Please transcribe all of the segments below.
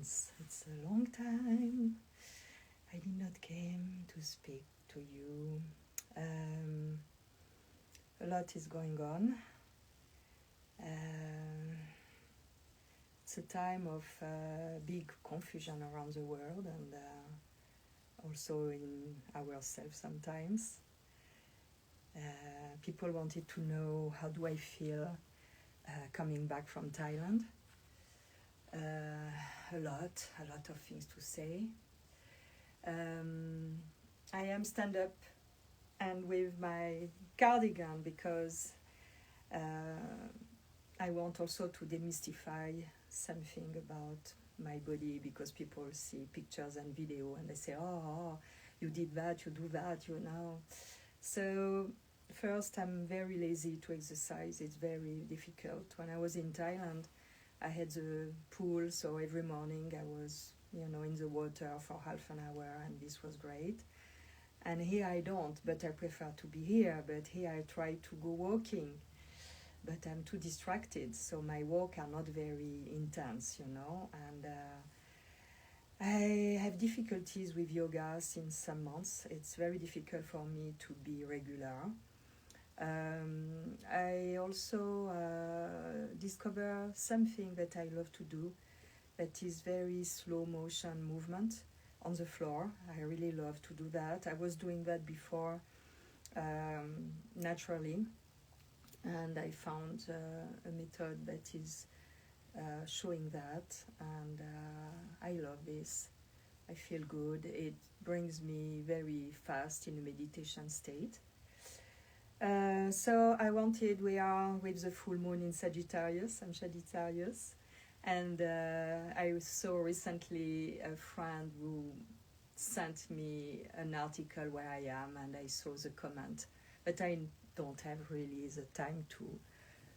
since it's a long time I did not came to speak to you. A lot is going on. It's a time of big confusion around the world and also in ourselves sometimes. People wanted to know how do I feel coming back from Thailand. A lot of things to say. I am stand up and with my cardigan because I want also to demystify something about my body, because people see pictures and video and they say, oh, you did that, you do that, you know. So first, I'm very lazy to exercise. It's very difficult. When I was in Thailand, I had the pool, so every morning I was, in the water for half an hour, and this was great. And here I don't, but I prefer to be here. But here I try to go walking, but I'm too distracted, so my walk are not very intense, and I have difficulties with yoga since some months. It's very difficult for me to be regular. I also discover something that I love to do, that is very slow motion movement on the floor. I really love to do that. I was doing that before naturally, and I found a method that is showing that, and I love this. I feel good. It brings me very fast in a meditation state. So we are with the full moon in Sagittarius. I'm Sagittarius. And I saw recently a friend who sent me an article where I am, and I saw the comment. But I don't have really the time to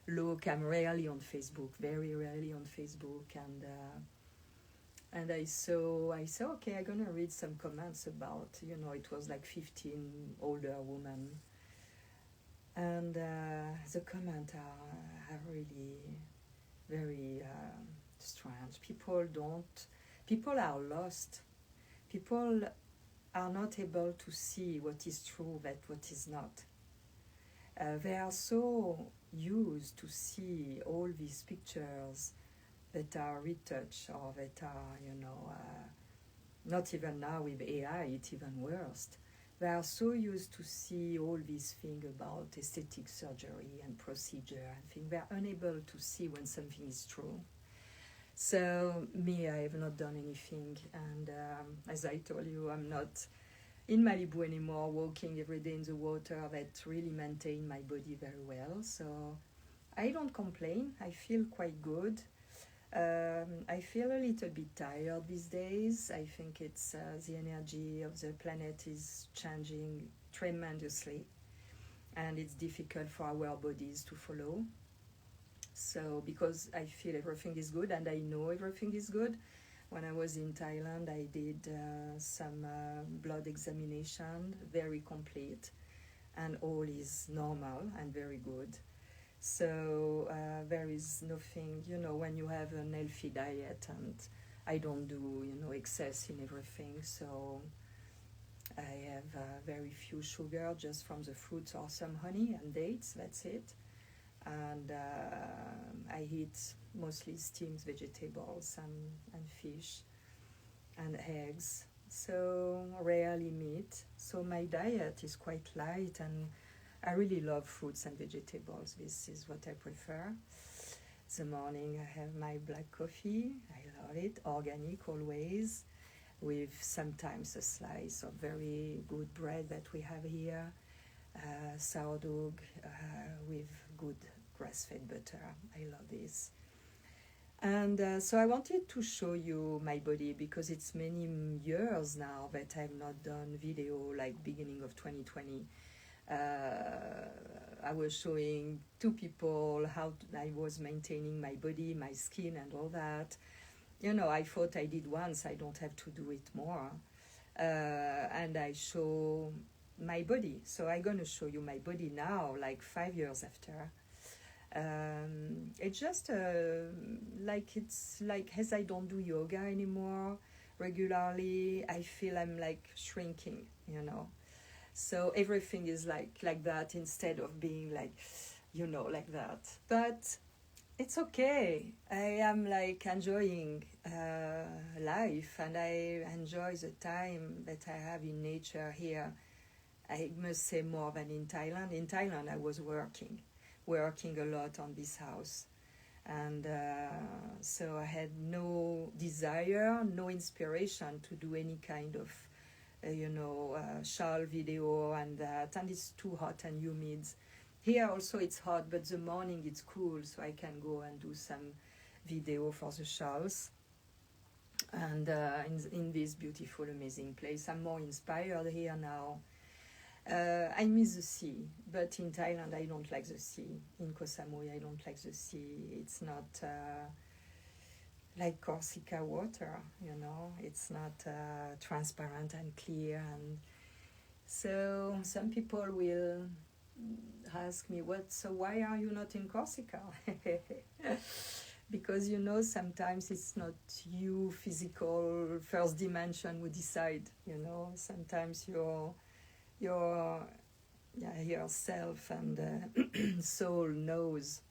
look. I'm rarely on Facebook, very rarely on Facebook. And I saw, okay, I'm going to read some comments about, it was like 15 older women. And the comments are really very strange. People are lost. People are not able to see what is true, what is not. They are so used to see all these pictures that are retouched, or that are, not even now with AI, it's even worse. They are so used to see all these things about aesthetic surgery and procedure and things. They are unable to see when something is true. So me, I have not done anything. And as I told you, I'm not in Malibu anymore, walking every day in the water. That really maintain my body very well. So I don't complain. I feel quite good. I feel a little bit tired these days. I think it's the energy of the planet is changing tremendously, and it's difficult for our bodies to follow. So because I feel everything is good, and I know everything is good. When I was in Thailand, I did some blood examination, very complete, and all is normal and very good. So there is nothing, when you have an healthy diet, and I don't do, excess in everything. So I have very few sugar, just from the fruits or some honey and dates, that's it. And I eat mostly steamed vegetables and fish and eggs. So rarely meat. So my diet is quite light, and I really love fruits and vegetables. This is what I prefer. The morning I have my black coffee. I love it. Organic always, with sometimes a slice of very good bread that we have here. Sourdough with good grass-fed butter. I love this. And so I wanted to show you my body, because it's many years now that I've not done video, like beginning of 2020. I was showing to people how I was maintaining my body, my skin, and all that. I thought I did once, I don't have to do it more. And I show my body. So I'm going to show you my body now, like 5 years after. It's just it's like as I don't do yoga anymore regularly, I feel I'm like shrinking, you know. So everything is like that instead of being like, you know, like that. But it's okay. I am like enjoying life, and I enjoy the time that I have in nature here. I must say more than in Thailand. In Thailand, I was working a lot on this house. And so I had no desire, no inspiration to do any kind of, shawl video and that. And it's too hot and humid. Here also it's hot, but the morning it's cool, so I can go and do some video for the shawls. And in this beautiful, amazing place, I'm more inspired here now. I miss the sea, but in Thailand I don't like the sea. In Koh Samui I don't like the sea. It's not like Corsica water, you know. It's not transparent and clear. And so some people will ask me, so why are you not in Corsica? Because, you know, sometimes it's not you physical first dimension who decide, you know. Sometimes yourself and soul knows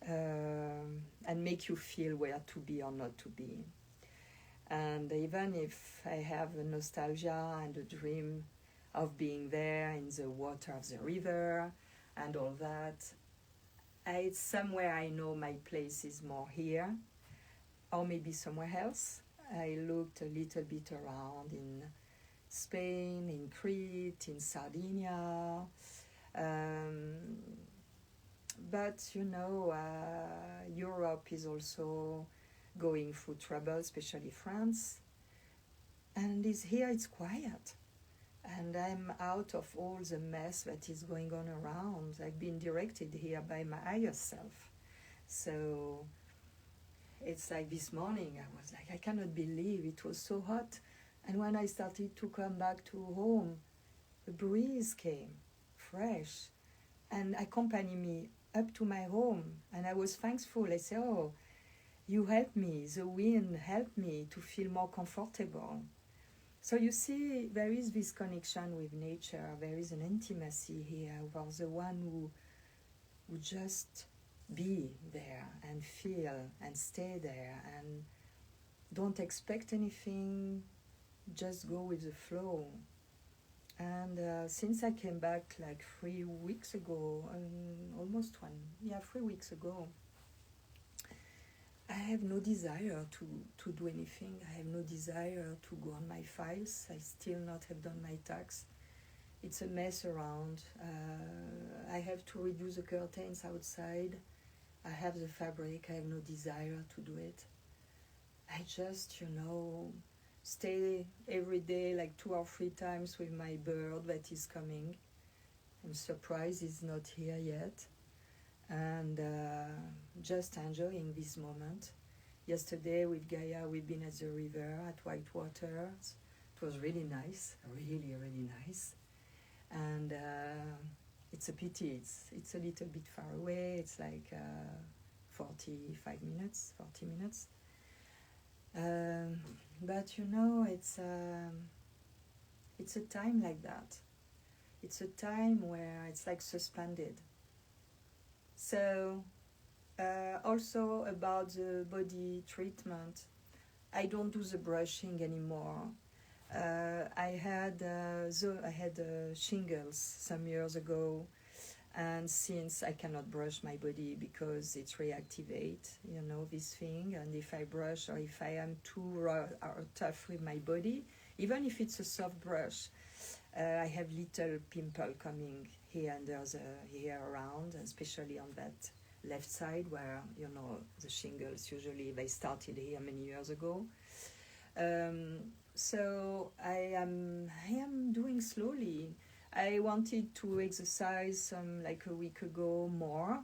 and make you feel where to be or not to be. And even if I have a nostalgia and a dream of being there in the water of the river and all that, it's somewhere I know my place is more here or maybe somewhere else. I looked a little bit around in Spain, in Crete, in Sardinia, but you know, Europe is also going through trouble, especially France, and it's quiet, and I'm out of all the mess that is going on around. I've been directed here by my higher self. So it's like this morning I was like, I cannot believe it was so hot. And when I started to come back to home, the breeze came, fresh, and accompanied me up to my home. And I was thankful. I said, oh, you helped me. The wind helped me to feel more comfortable. So you see, there is this connection with nature. There is an intimacy here for the one who just be there and feel and stay there and don't expect anything. Just go with the flow. And since I came back like 3 weeks ago, 3 weeks ago, I have no desire to do anything. I have no desire to go on my files. I still not have done my tax. It's a mess around. I have to redo the curtains outside. I have the fabric. I have no desire to do it. I just, stay every day like 2 or 3 times with my bird that is coming. I'm surprised he's not here yet. And just enjoying this moment. Yesterday with Gaia we've been at the river at Whitewater. It was really nice, really, really nice. And it's a pity, it's a little bit far away. It's like 40 minutes. But it's a time like that. It's a time where it's like suspended. So also about the body treatment, I don't do the brushing anymore. I had shingles some years ago, and since I cannot brush my body because it reactivates, this thing. And if I brush or if I am too raw or tough with my body, even if it's a soft brush, I have little pimple coming here and there, here around, especially on that left side where, the shingles usually, they started here many years ago. So I am doing slowly. I wanted to exercise like a week ago more.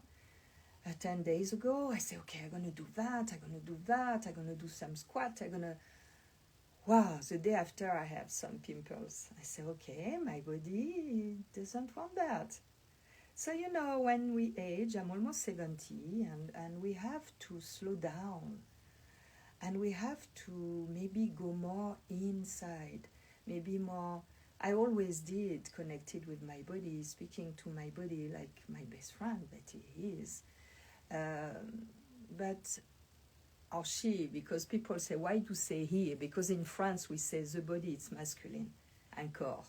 10 days ago, I said, okay, I'm going to do that, I'm going to do some squat, wow, the day after I have some pimples. I said, okay, my body doesn't want that. So, you know, when we age, I'm almost 70, and we have to slow down. And we have to maybe go more inside, maybe more. I always did connected with my body, speaking to my body like my best friend that he is. But, or she, because people say, why do you say he? Because in France we say the body, it's masculine, and corps,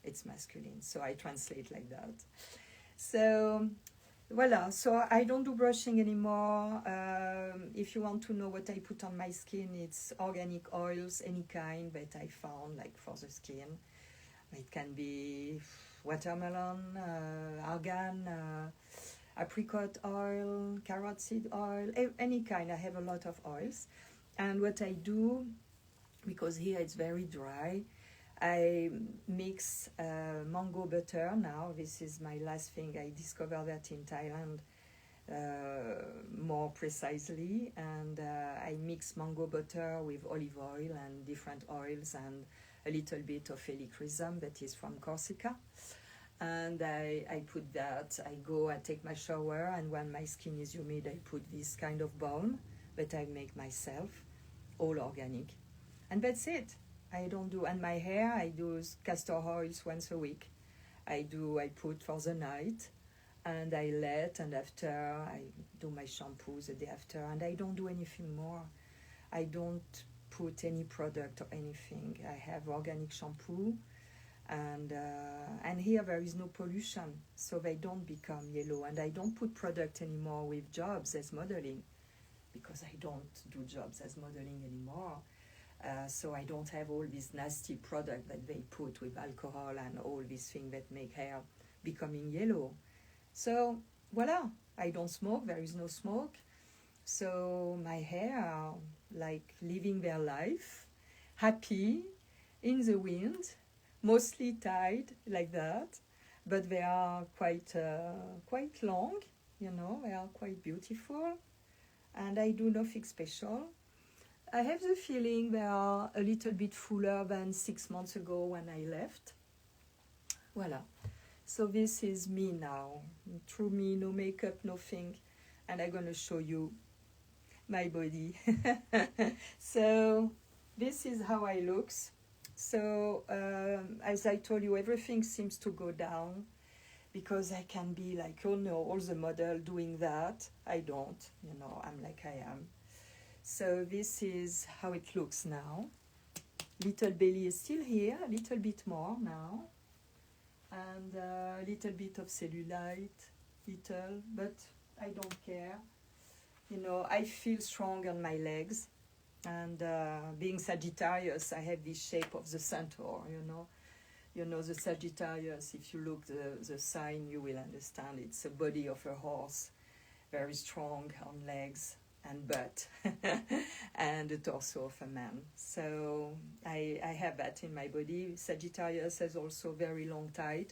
it's masculine. So I translate like that. So, voila, so I don't do brushing anymore. If you want to know what I put on my skin, it's organic oils, any kind that I found, like for the skin. It can be watermelon, argan, apricot oil, carrot seed oil, any kind. I have a lot of oils. And what I do, because here it's very dry, I mix mango butter now. This is my last thing. I discovered that in Thailand more precisely. And I mix mango butter with olive oil and different oils and a little bit of helichrysum that is from Corsica. And I put that. I take my shower, and when my skin is humid, I put this kind of balm that I make myself, all organic. And that's it. I don't do, and my hair, I do castor oils once a week. I put for the night, and I let, and after I do my shampoo the day after, and I don't do anything more. I don't put any product or anything. I have organic shampoo, and here there is no pollution, so they don't become yellow. And I don't put product anymore with jobs as modeling, because I don't do jobs as modeling anymore. So I don't have all this nasty product that they put with alcohol and all these things that make hair becoming yellow. So voila, I don't smoke, there is no smoke. So my hair are like living their life, happy, in the wind, mostly tied like that, but they are quite long, you know, they are quite beautiful, and I do nothing special. I have the feeling they are a little bit fuller than 6 months ago when I left. Voila. So this is me now. True me, no makeup, nothing. And I'm going to show you my body. So this is how I look. So as I told you, everything seems to go down, because I can be like, oh no, all the model doing that. I don't, you know, I'm like I am. So this is how it looks now. Little belly is still here, a little bit more now. And a little bit of cellulite, but I don't care. You know, I feel strong on my legs. And being Sagittarius, I have this shape of the centaur, you know. You know, the Sagittarius, if you look the sign, you will understand. It's a body of a horse, very strong on legs and butt, and the torso of a man. So I have that in my body. Sagittarius has also very long thigh.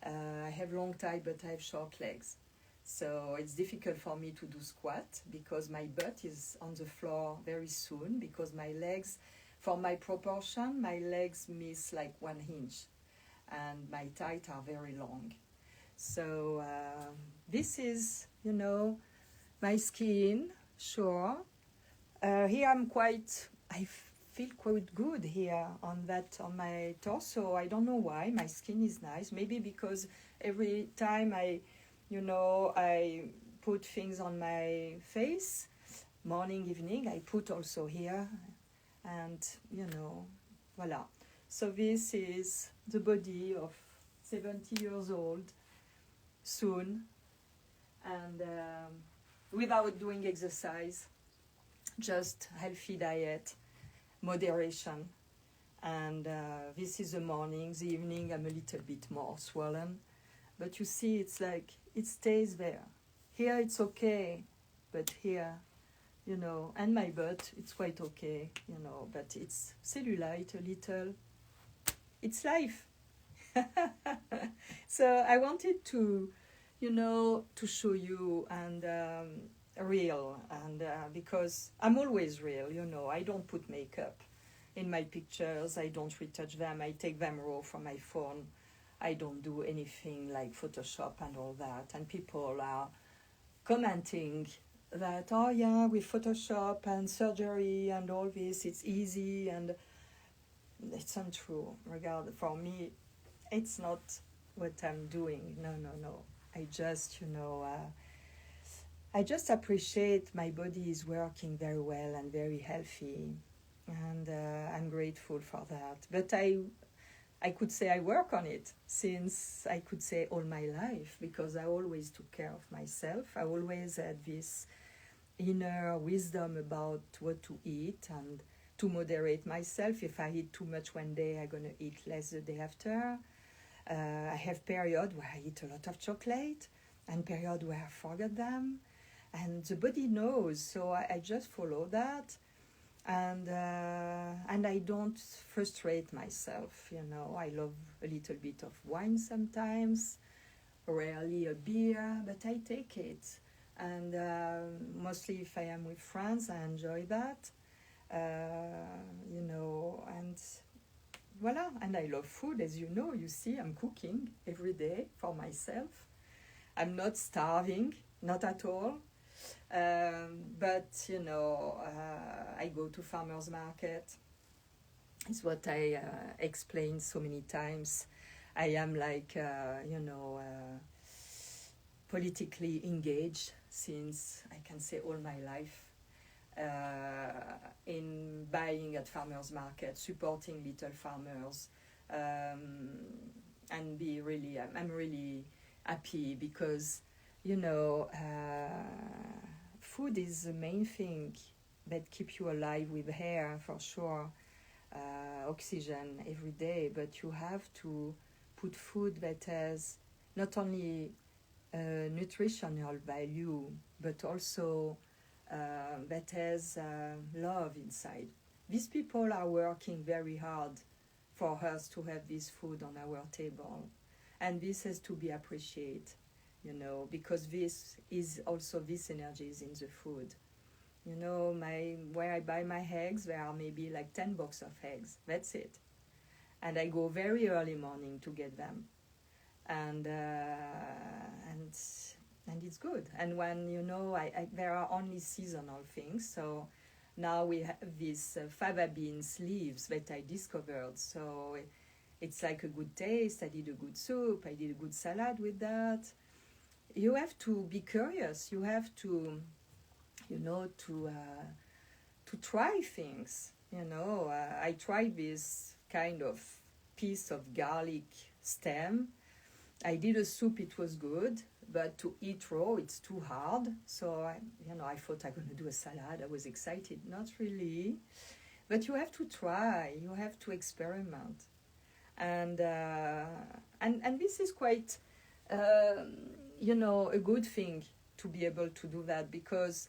I have long thigh, but I have short legs. So it's difficult for me to do squat, because my butt is on the floor very soon, because my legs, for my proportion, my legs miss like 1 inch, and my thighs are very long. So this is, you know, my skin, sure. Here I feel quite good here on my torso. I don't know why. My skin is nice. Maybe because every time I put things on my face, morning, evening, I put also here. And, you know, voila. So this is the body of 70 years old, soon. And without doing exercise, just healthy diet, moderation. And this is the morning. The evening, I'm a little bit more swollen. But you see, it's like, it stays there. Here it's okay, but here, you know, and my butt, it's quite okay, you know, but it's cellulite a little. It's life. So I wanted to, you know, to show you, and real, and because I'm always real, you know. I don't put makeup in my pictures. I don't retouch them. I take them raw from my phone. I don't do anything like Photoshop and all that. And people are commenting that, oh yeah, with Photoshop and surgery and all this, it's easy, and it's untrue. For me, it's not what I'm doing. No. I just, I just appreciate my body is working very well and very healthy, and I'm grateful for that. But I could say I work on it since, I could say, all my life, because I always took care of myself. I always had this inner wisdom about what to eat and to moderate myself. If I eat too much one day, I'm going to eat less the day after. I have period where I eat a lot of chocolate and period where I forget them. And the body knows, so I just follow that. And I don't frustrate myself, I love a little bit of wine sometimes, rarely a beer, but I take it. And mostly if I am with friends, I enjoy that, and voila. And I love food, as you know. You see, I'm cooking every day for myself. I'm not starving, not at all. But I go to farmers market. It's what I explained so many times. I am like politically engaged since, I can say, all my life, in buying at farmers market, supporting little farmers, and I'm really happy because food is the main thing that keeps you alive, with air for sure, oxygen every day, but you have to put food that has not only nutritional value, but also that has love inside. These people are working very hard for us to have this food on our table, and this has to be appreciated, because this energy is in the food. Where I buy my eggs, there are maybe like 10 boxes of eggs. That's it. And I go very early morning to get them. And it's good. And when, there are only seasonal things. So now we have these fava beans leaves that I discovered. So it's like a good taste. I did a good soup. I did a good salad with that. You have to be curious. You have to, to try things. I tried this kind of piece of garlic stem. I did a soup, it was good, but to eat raw, it's too hard. So, I thought I'm going to do a salad. I was excited. Not really. But you have to try. You have to experiment. And this is quite, a good thing to be able to do that, because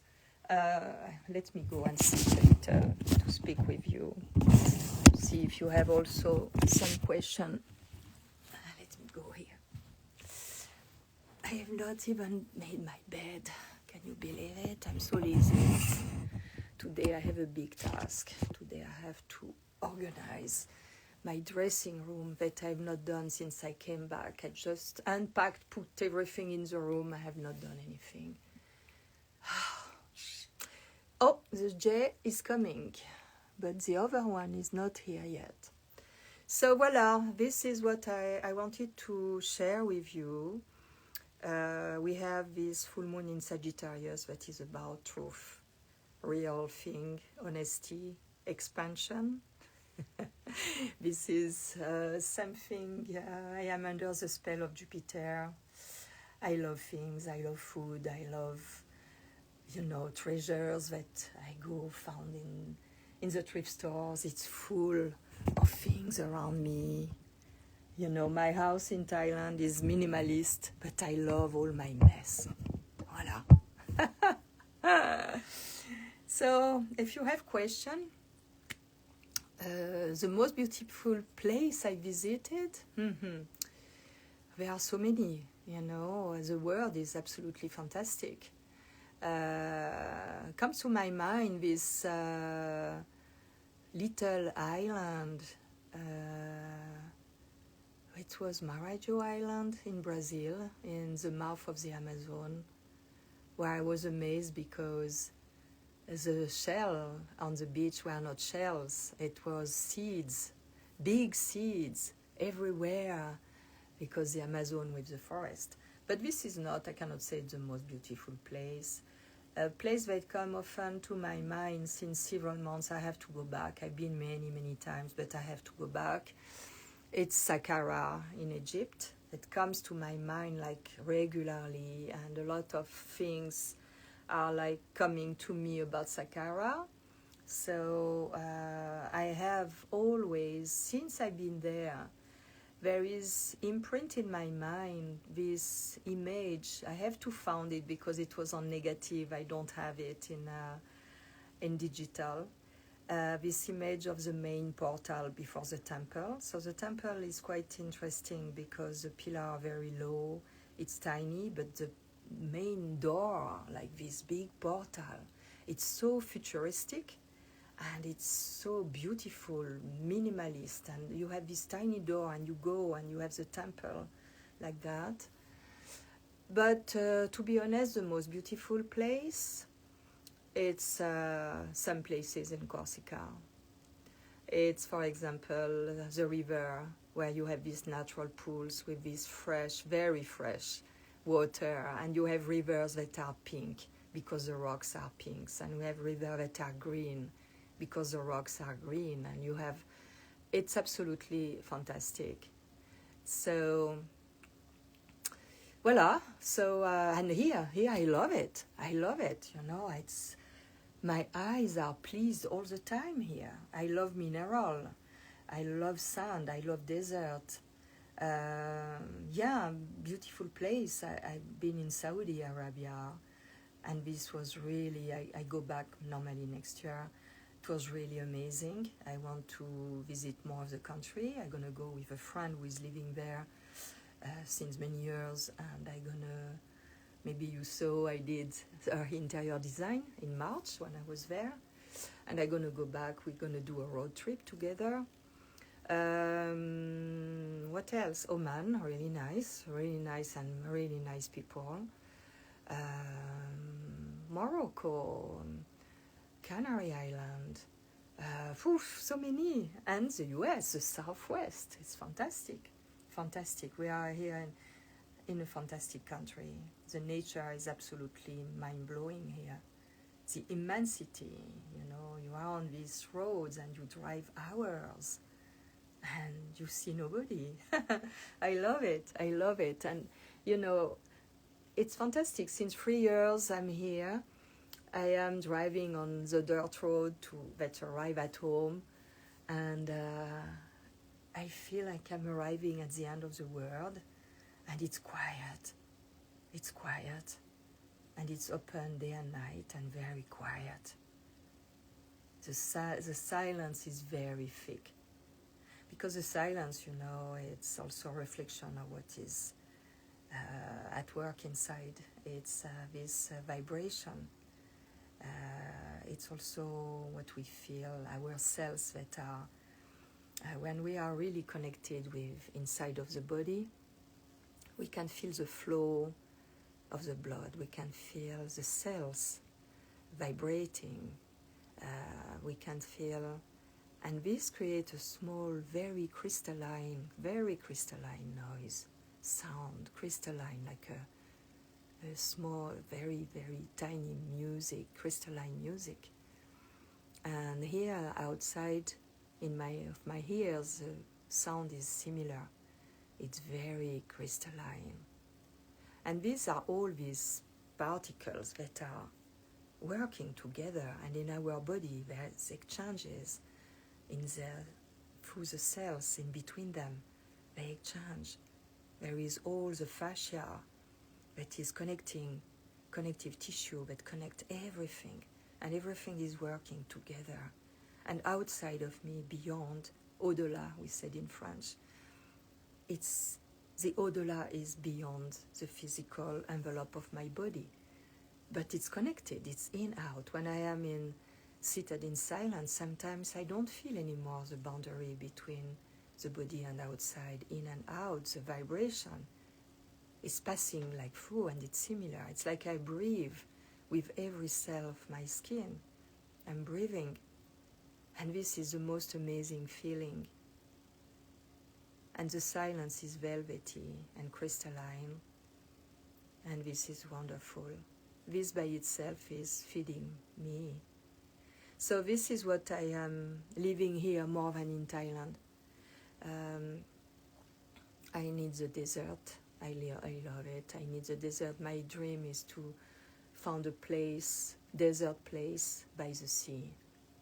let me go and sit later to speak with you. See if you have also some question. Let me go here. I have not even made my bed. Can you believe it? I'm so lazy. Today I have a big task. Today I have to organize my dressing room that I have not done since I came back. I just unpacked, put everything in the room. I have not done anything. Oh, the J is coming, but the other one is not here yet. So voila, this is what I wanted to share with you. We have this full moon in Sagittarius that is about truth, real thing, honesty, expansion. This is something, I am under the spell of Jupiter. I love things, I love food, I love, treasures that I go found in the thrift stores. It's full of things around me. My house in Thailand is minimalist, but I love all my mess. Voila. So, if you have questions, the most beautiful place I visited, there are so many, the world is absolutely fantastic. Comes to my mind this little island it was Marajo Island in Brazil, in the mouth of the Amazon, where I was amazed because the shell on the beach were not shells, it was seeds, big seeds everywhere, because the Amazon with the forest. But this is not, I cannot say, the most beautiful place. A place that comes often to my mind since several months. I have to go back. I've been many times, but I have to go back. It's Saqqara in Egypt. It comes to my mind like regularly, and a lot of things are like coming to me about Saqqara. So I have always, since I've been there is imprint in my mind this image. I have to find it because it was on negative. I don't have it in digital. This image of the main portal before the temple. So the temple is quite interesting because the pillars are very low. It's tiny, but the main door, like this big portal, it's so futuristic. And it's so beautiful, minimalist, and you have this tiny door and you go and you have the temple like that. But to be honest, the most beautiful place, it's some places in Corsica. It's, for example, the river, where you have these natural pools with this fresh, very fresh water, and you have rivers that are pink because the rocks are pink, and we have rivers that are green because the rocks are green, and you have, it's absolutely fantastic. So voila. So and here I love it, you know. It's, my eyes are pleased all the time here. I love mineral, I love sand, I love desert. Yeah, beautiful place. I've been in Saudi Arabia, and this was really, I go back normally next year. It was really amazing. I want to visit more of the country. I'm gonna go with a friend who is living there since many years, and I'm gonna, maybe you saw I did her interior design in March when I was there, and I'm gonna go back. We're gonna do a road trip together. What else? Oman, really nice and really nice people. Morocco, Canary Island, so many, and the US, the Southwest. It's fantastic. We are here in a fantastic country. The nature is absolutely mind-blowing here. The immensity, you know, you are on these roads and you drive hours and you see nobody. I love it, and you know, it's fantastic. Since 3 years I'm here. I am driving on the dirt road that arrive at home, and I feel like I'm arriving at the end of the world, and it's quiet, and it's open day and night and very quiet. The silence is very thick, because the silence, you know, it's also a reflection of what is at work inside. It's this vibration. It's also what we feel, ourselves, that are, when we are really connected with inside of the body, we can feel the flow of the blood, we can feel the cells vibrating, we can feel, and this creates a small, very crystalline noise, sound, crystalline, like a small, very tiny music, crystalline music. And here outside in my ears, the sound is similar. It's very crystalline. And these are all these particles that are working together, and in our body there's exchanges through the cells, in between them, they exchange. There is all the fascia that is connective tissue that connect everything, and everything is working together. And outside of me, beyond, au-delà, we said in French, it's the au-delà is beyond the physical envelope of my body, but it's connected, it's in, out. When I am seated in silence, sometimes I don't feel anymore the boundary between the body and outside, in and out, the vibration is passing like through, and it's similar. It's like I breathe with every cell of my skin. I'm breathing, and this is the most amazing feeling. And the silence is velvety and crystalline, and this is wonderful. This by itself is feeding me. So this is what I am living here more than in Thailand. I need the desert. I love it. I need the desert. My dream is to find a place, desert place by the sea.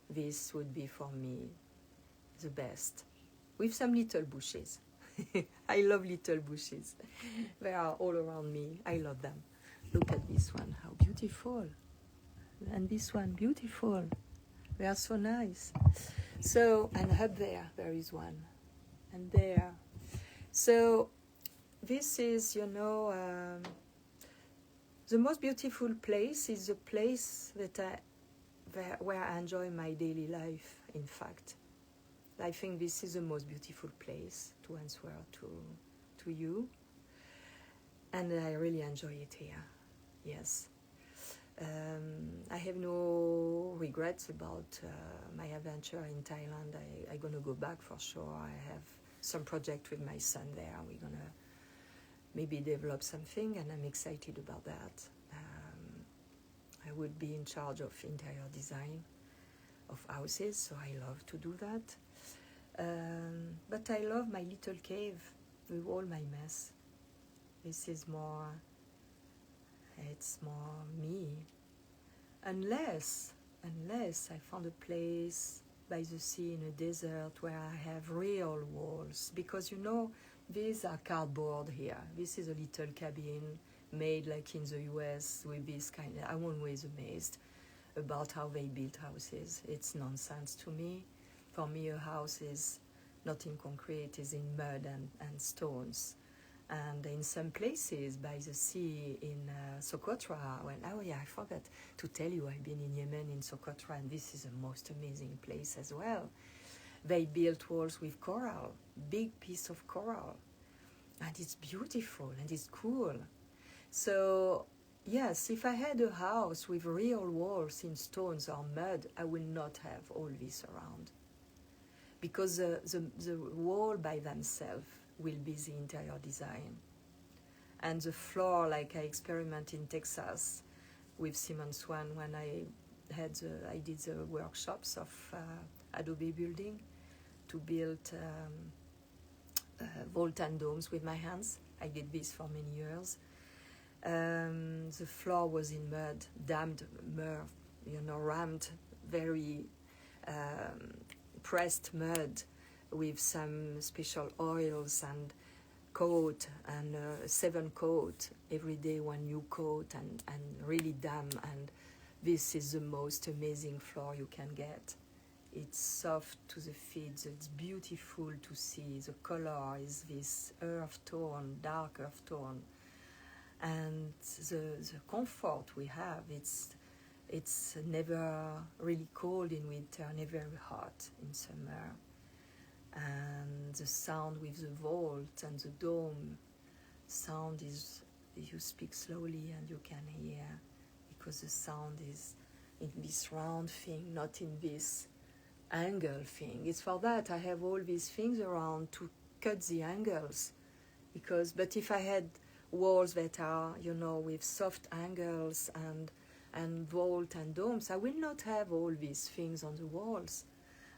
This would be for me the best. With some little bushes. I love little bushes. They are all around me. I love them. Look at this one, how beautiful. And this one, beautiful. They are so nice. So, and up there is one. And there. So, this is, the most beautiful place is the place where I enjoy my daily life, in fact. I think this is the most beautiful place to answer to you. And I really enjoy it here, yes. I have no regrets about my adventure in Thailand. I'm going to go back for sure. I have some project with my son there. We're going to maybe develop something, and I'm excited about that. I would be in charge of interior design of houses, so I love to do that. But I love my little cave with all my mess. This is it's more me. Unless I found a place by the sea in a desert where I have real walls. Because these are cardboard here. This is a little cabin made like in the US with this kind of, I'm always amazed about how they build houses. It's nonsense to me. For me, a house is not in concrete, is in mud and stones. And in some places by the sea in Socotra, I forgot to tell you, I've been in Yemen, in Socotra, and this is the most amazing place as well. They built walls with coral, big piece of coral. And it's beautiful and it's cool. So, yes, if I had a house with real walls in stones or mud, I would not have all this around. Because the wall by themselves will be the interior design. And the floor, like I experiment in Texas with Simon Swan when I did the workshops of Adobe building to build vault and domes with my hands. I did this for many years. The floor was in mud, dammed mud, rammed, very pressed mud with some special oils and coat and 7 coat every day, 1 new coat and really damp. And this is the most amazing floor you can get. It's soft to the feet, it's beautiful to see. The color is this earth tone, dark earth tone. And the comfort we have, it's never really cold in winter, never very hot in summer. And the sound with the vault and the dome, sound is, you speak slowly and you can hear, because the sound is in this round thing, not in this angle thing. It's for that I have all these things around to cut the angles. But if I had walls that are, with soft angles and vault and domes, I will not have all these things on the walls.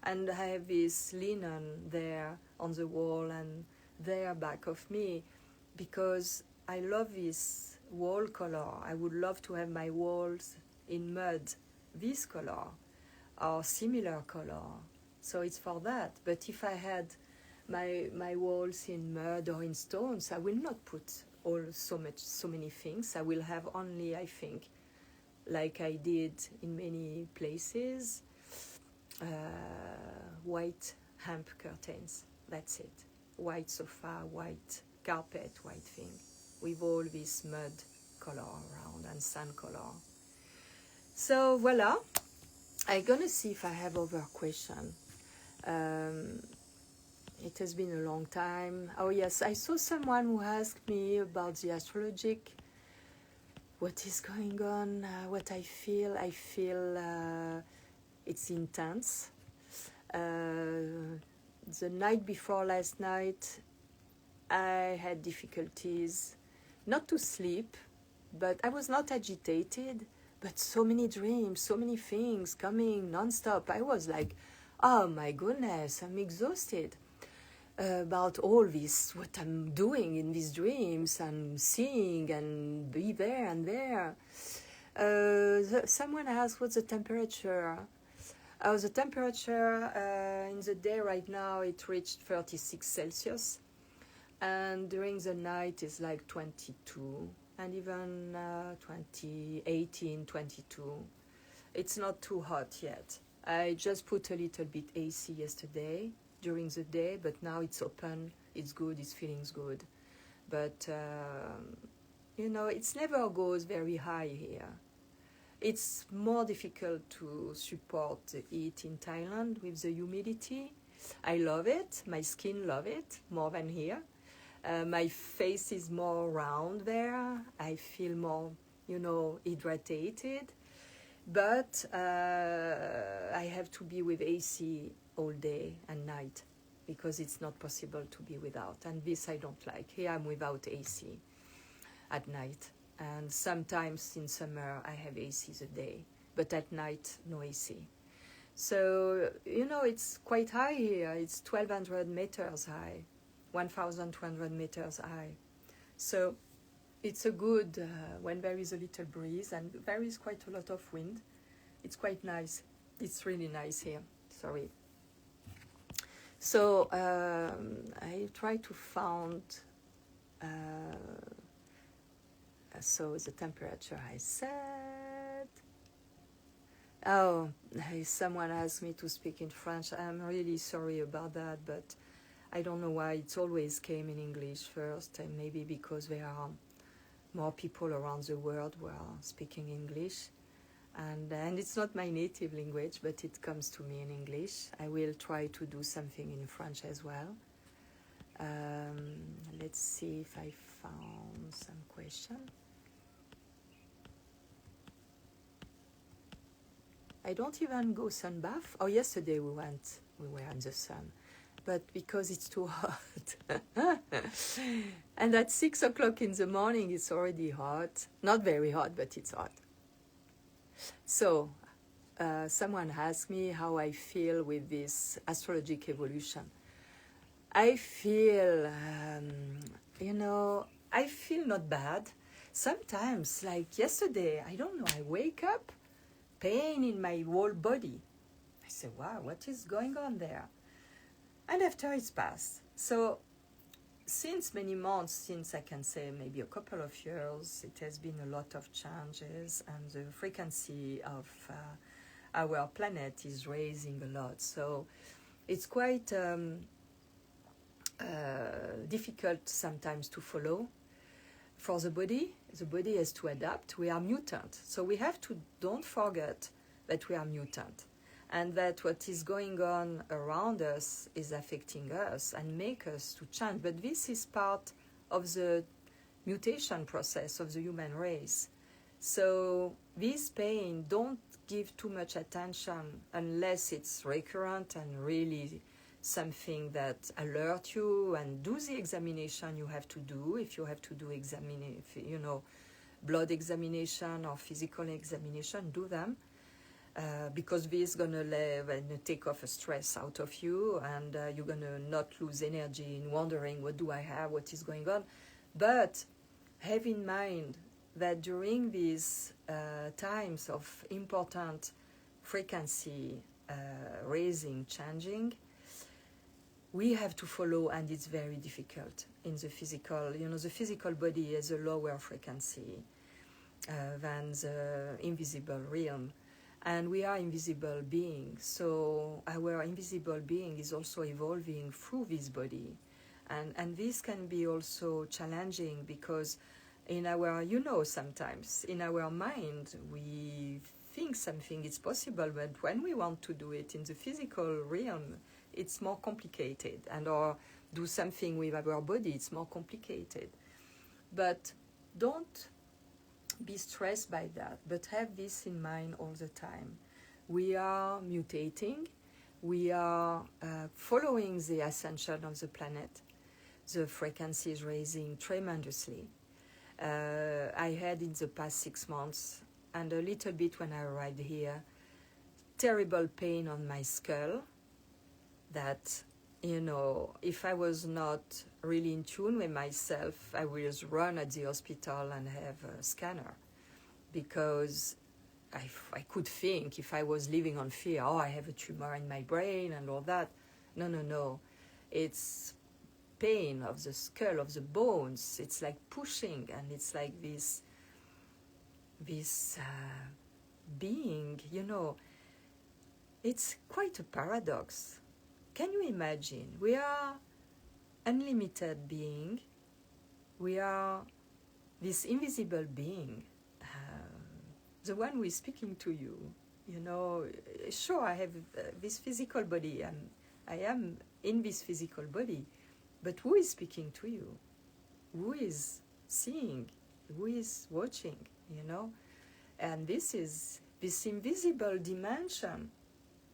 And I have this linen there on the wall and there back of me, because I love this wall color. I would love to have my walls in mud, this color, or similar color. So it's for that. But if I had my walls in mud or in stones, I will not put so many things. I will have only, I think, like I did in many places, white hemp curtains. That's it. White sofa, white carpet, white thing, with all this mud color around and sand color. So voila. I'm gonna see if I have other question. It has been a long time. Oh yes, I saw someone who asked me about the astrologic. What is going on? What I feel? I feel it's intense. The night before last night, I had difficulties not to sleep, but I was not agitated, but so many dreams, so many things coming non-stop. I was like, oh my goodness, I'm exhausted about all this, what I'm doing in these dreams and seeing and be there and there. Someone asked what's the temperature. The temperature in the day right now, it reached 36 Celsius. And during the night is like 22 and even 18, 22. It's not too hot yet. I just put a little bit AC yesterday during the day, but now it's open, it's good, it's feeling good. But, it never goes very high here. It's more difficult to support the heat in Thailand with the humidity. I love it, my skin love it more than here. My face is more round there. I feel more, hydrated. But I have to be with AC all day and night because it's not possible to be without. And this I don't like. Here I'm without AC at night. And sometimes in summer I have AC the day. But at night, no AC. So, it's quite high here. It's 1,200 meters high. 1,200 meters high. So it's a good, when there is a little breeze, and there is quite a lot of wind, it's quite nice. It's really nice here. Sorry. So I try to find, so the temperature I said. Oh, someone asked me to speak in French. I'm really sorry about that, but I don't know why it always came in English first, and maybe because there are more people around the world who are speaking English. And it's not my native language, but it comes to me in English. I will try to do something in French as well. Let's see if I found some question. I don't even go sunbath. Oh, yesterday we were in the sun. But because it's too hot. And at 6 o'clock in the morning, it's already hot. Not very hot, but it's hot. So, someone asked me how I feel with this astrologic evolution. I feel, I feel not bad. Sometimes, like yesterday, I don't know, I wake up, pain in my whole body. I say, wow, what is going on there? And after it's passed. So since many months, since I can say maybe a couple of years, it has been a lot of changes, and the frequency of our planet is raising a lot. So it's quite difficult sometimes to follow. For the body has to adapt. We are mutant. So we have to, don't forget that we are mutant. And that what is going on around us is affecting us and make us to change. But this is part of the mutation process of the human race. So this pain, don't give too much attention unless it's recurrent and really something that alert you, and do the examination you have to do. If you have to do blood examination or physical examination, do them. Because this is going to take off a stress out of you, and you're going to not lose energy in wondering, what do I have, what is going on? But have in mind that during these times of important frequency raising, changing, we have to follow, and it's very difficult in the physical. The physical body has a lower frequency than the invisible realm. And we are invisible beings, so our invisible being is also evolving through this body. And this can be also challenging because in our, sometimes in our mind, we think something is possible, but when we want to do it in the physical realm, it's more complicated, and or do something with our body, it's more complicated. But don't be stressed by that, but have this in mind all the time. We are mutating, we are following the ascension of the planet. The frequency is raising tremendously. I had in the past 6 months, and a little bit when I arrived here, terrible pain on my skull that, you know, if I was not really in tune with myself, I would just run at the hospital and have a scanner, because I could think, if I was living on fear, oh, I have a tumor in my brain and all that. No. It's pain of the skull, of the bones. It's like pushing, and it's like this being, you know. It's quite a paradox. Can you imagine? We are unlimited being. We are this invisible being, the one who is speaking to you. You know, sure, I have this physical body, and I am in this physical body, but who is speaking to you? Who is seeing? Who is watching? You know, and this is this invisible dimension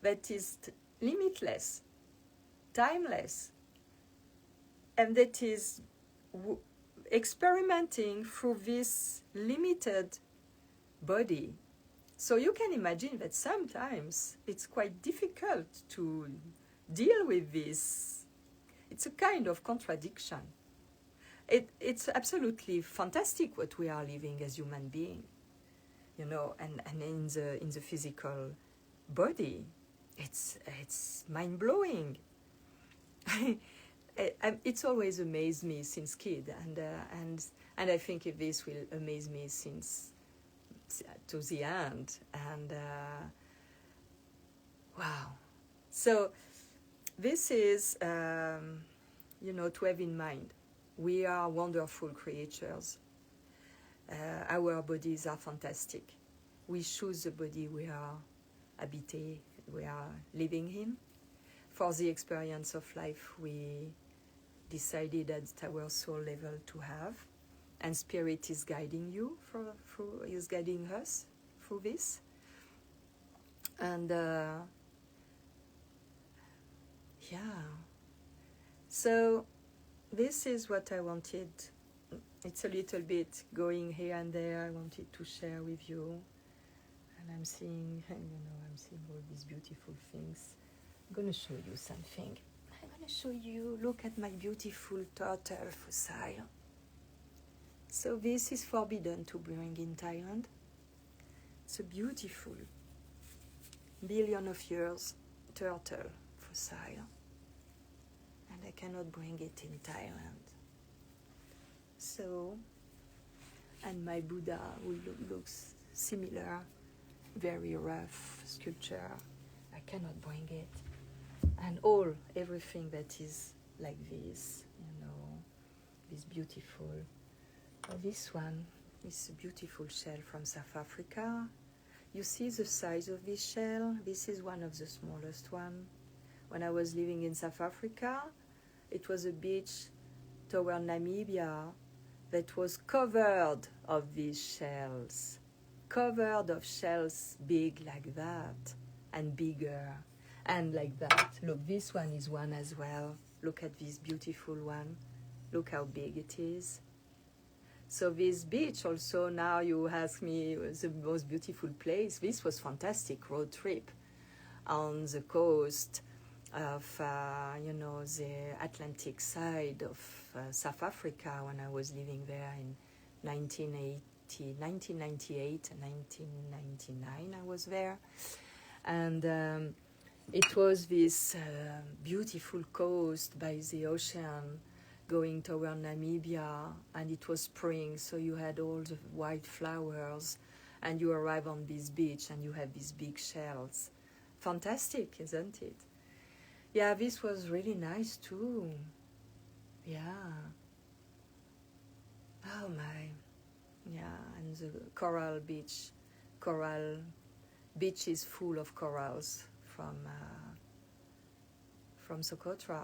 that is limitless, timeless, and that is experimenting through this limited body. So you can imagine that sometimes it's quite difficult to deal with this. It's a kind of contradiction. It's absolutely fantastic what we are living as human beings, you know, and in the physical body, it's mind-blowing. It's always amazed me since kid, and I think this will amaze me since to the end. And wow. So this is, you know, to have in mind, we are wonderful creatures. Our bodies are fantastic. We choose the body we are adapte, we are living in. For the experience of life we decided at our soul level to have, and Spirit is guiding you is guiding us through this. And so this is what I wanted. It's a little bit going here and there. I wanted to share with you, and I'm seeing all these beautiful things. I'm going to show you something. I'm going to show you, look at my beautiful turtle fossil. So this is forbidden to bring in Thailand. It's a beautiful, billion of years turtle fossil. And I cannot bring it in Thailand. So, and my Buddha looks similar, very rough sculpture. I cannot bring it. And everything that is like this, you know, this beautiful. This one is a beautiful shell from South Africa. You see the size of this shell? This is one of the smallest one. When I was living in South Africa, it was a beach toward Namibia that was covered of these shells. Covered of shells big like that, and bigger, and like that. Look, this one is one as well. Look at this beautiful one. Look how big it is. So this beach also, now you ask me, the most beautiful place. This was fantastic road trip on the coast of, the Atlantic side of South Africa when I was living there in 1998 and 1999 I was there. And it was this beautiful coast by the ocean going toward Namibia, and it was spring, so you had all the white flowers, and you arrive on this beach and you have these big shells. Fantastic, isn't it? Yeah, this was really nice too. Yeah. Oh my. Yeah, and the coral beach is full of corals from from Socotra,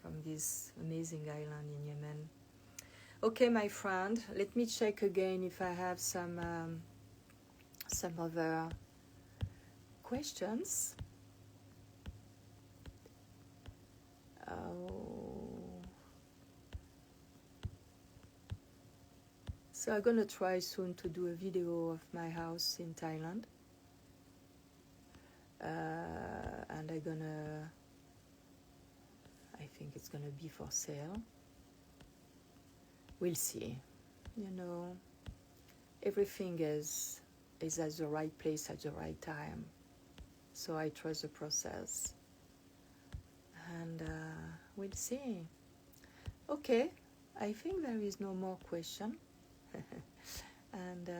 from this amazing island in Yemen. Okay, my friend, let me check again if I have some other questions. So I'm gonna try soon to do a video of my house in Thailand, and I think it's gonna be for sale. We'll see. You know, everything is at the right place at the right time. So I trust the process, and we'll see. Okay, I think there is no more question. And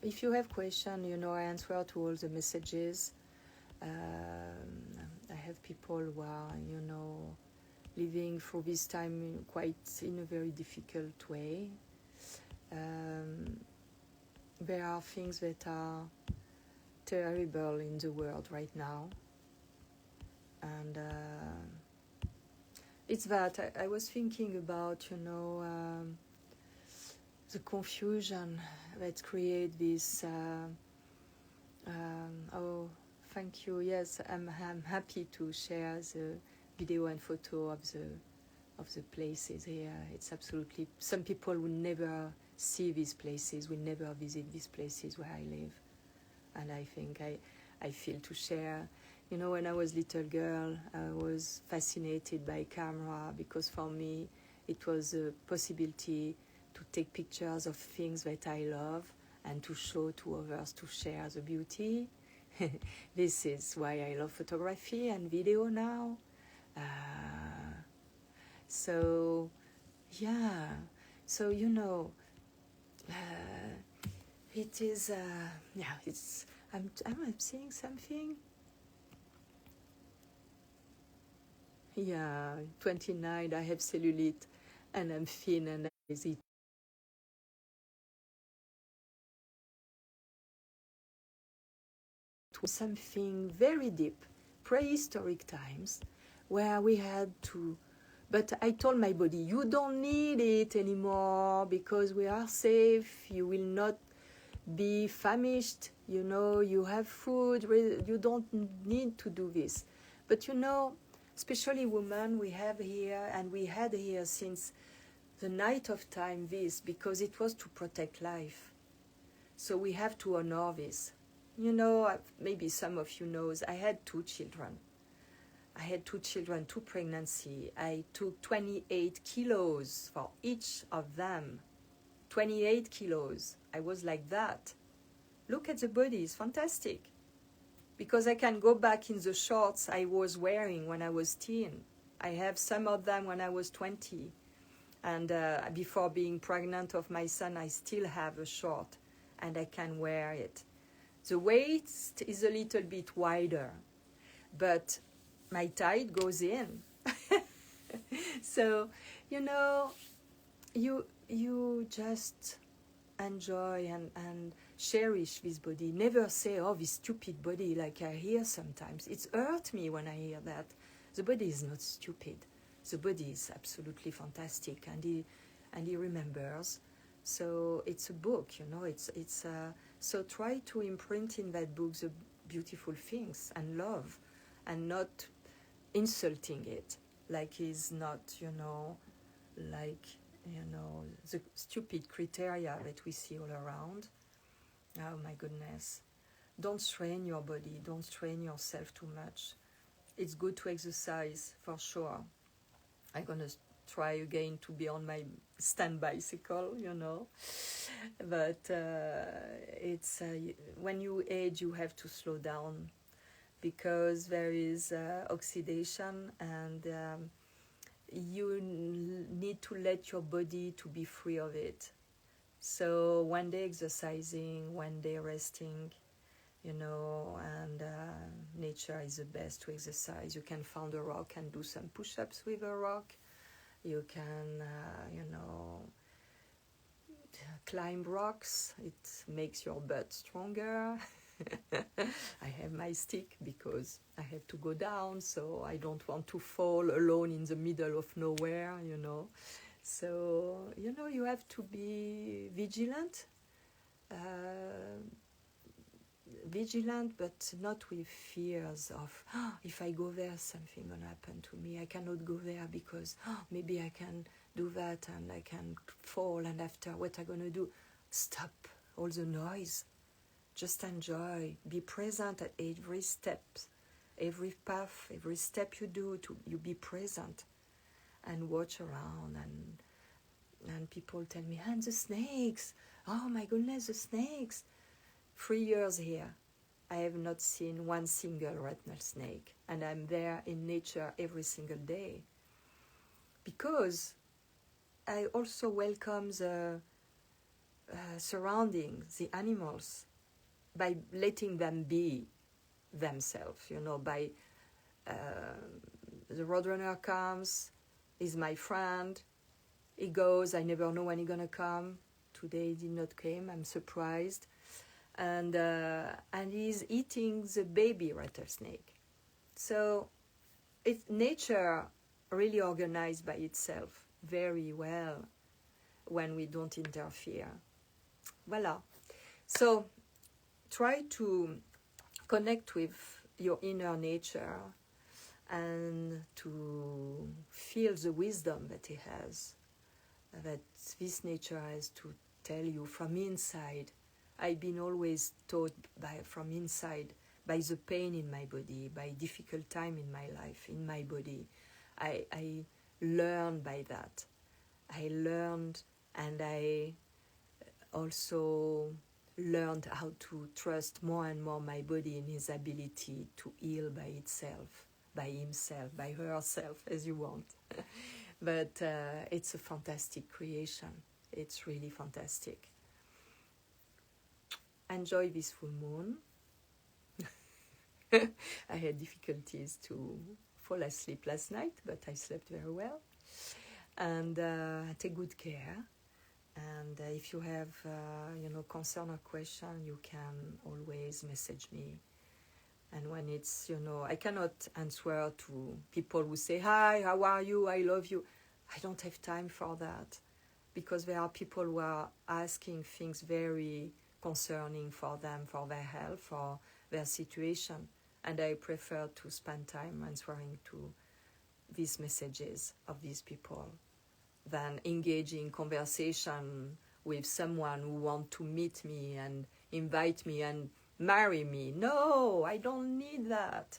if you have questions, you know, I answer to all the messages. I have people who are, you know, living through this time quite in a very difficult way. There are things that are terrible in the world right now, and it's that I was thinking about, you know, the confusion that create this. Oh, thank you. Yes, I'm happy to share the video and photo of the places here. It's absolutely, some people will never see these places, will never visit these places where I live, and I think I feel to share. You know, when I was a little girl, I was fascinated by camera because for me it was a possibility to take pictures of things that I love and to show to others, to share the beauty. This is why I love photography and video now. So, yeah. So, you know, it is, yeah, it's, I'm seeing something. Yeah, 29, I have cellulite and I'm thin and lazy. To something very deep, prehistoric times, where we had to, but I told my body, you don't need it anymore because we are safe, you will not be famished, you know, you have food, you don't need to do this. But you know, especially women, we have here, and we had here since the night of time this, because it was to protect life. So we have to honor this. You know, maybe some of you knows, I had 2 children. I had 2 children, 2 pregnancy. I took 28 kilos for each of them. 28 kilos. I was like that. Look at the body, it's fantastic. Because I can go back in the shorts I was wearing when I was teen. I have some of them when I was 20. And before being pregnant of my son, I still have a short and I can wear it. The waist is a little bit wider, but my tide goes in. So, you know, you just enjoy and cherish this body. Never say, oh, this stupid body, like I hear sometimes. It hurts me when I hear that. The body is not stupid. The body is absolutely fantastic, and he remembers. So it's a book, you know. So try to imprint in that book the beautiful things and love, and not insulting it, like it's not, you know, like, you know, the stupid criteria that we see all around. Oh my goodness. Don't strain your body. Don't strain yourself too much. It's good to exercise, for sure. I'm going to try again to be on my stand bicycle, you know. But it's when you age, you have to slow down because there is oxidation, and you need to let your body to be free of it. So one day exercising, one day resting, you know, and nature is the best to exercise. You can find a rock and do some push-ups with a rock. You can, you know, climb rocks. It makes your butt stronger. I have my stick because I have to go down, so I don't want to fall alone in the middle of nowhere, you know. So, you know, you have to be vigilant, but not with fears of, oh, if I go there, something will happen to me. I cannot go there because maybe I can do that and I can fall, and after what I'm going to do? Stop all the noise. Just enjoy. Be present at every step, every path, every step you do. You be present and watch around. And people tell me, and the snakes. Oh my goodness, the snakes. 3 years here, I have not seen one single rattlesnake, and I'm there in nature every single day. Because I also welcome the surroundings, the animals, by letting them be themselves, you know, by the roadrunner comes, is my friend, he goes, I never know when he's gonna come. Today he did not come, I'm surprised. And he's eating the baby rattlesnake. So it's nature really organized by itself very well when we don't interfere. Voila. So try to connect with your inner nature and to feel the wisdom that it has, that this nature has to tell you from inside. I've been always taught from inside, by the pain in my body, by difficult time in my life, in my body. I learned by that. I learned, and I also learned how to trust more and more my body in his ability to heal by itself, by himself, by herself, as you want. But it's a fantastic creation. It's really fantastic. Enjoy this full moon. I had difficulties to fall asleep last night, but I slept very well. And take good care. And if you have, concern or question, you can always message me. And when it's, I cannot answer to people who say, hi, how are you, I love you. I don't have time for that. Because there are people who are asking things very concerning for them, for their health, for their situation. And I prefer to spend time answering to these messages of these people than engaging in conversation with someone who wants to meet me and invite me and marry me. No, I don't need that.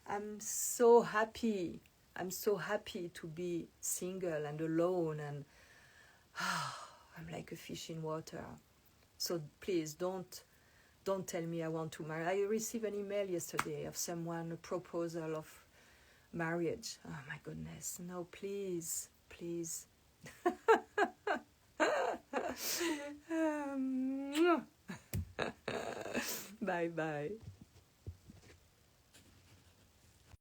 I'm so happy. I'm so happy to be single and alone, and I'm like a fish in water. So please don't tell me I want to marry. I received an email yesterday of someone, a proposal of marriage. Oh my goodness. No, please. Bye bye.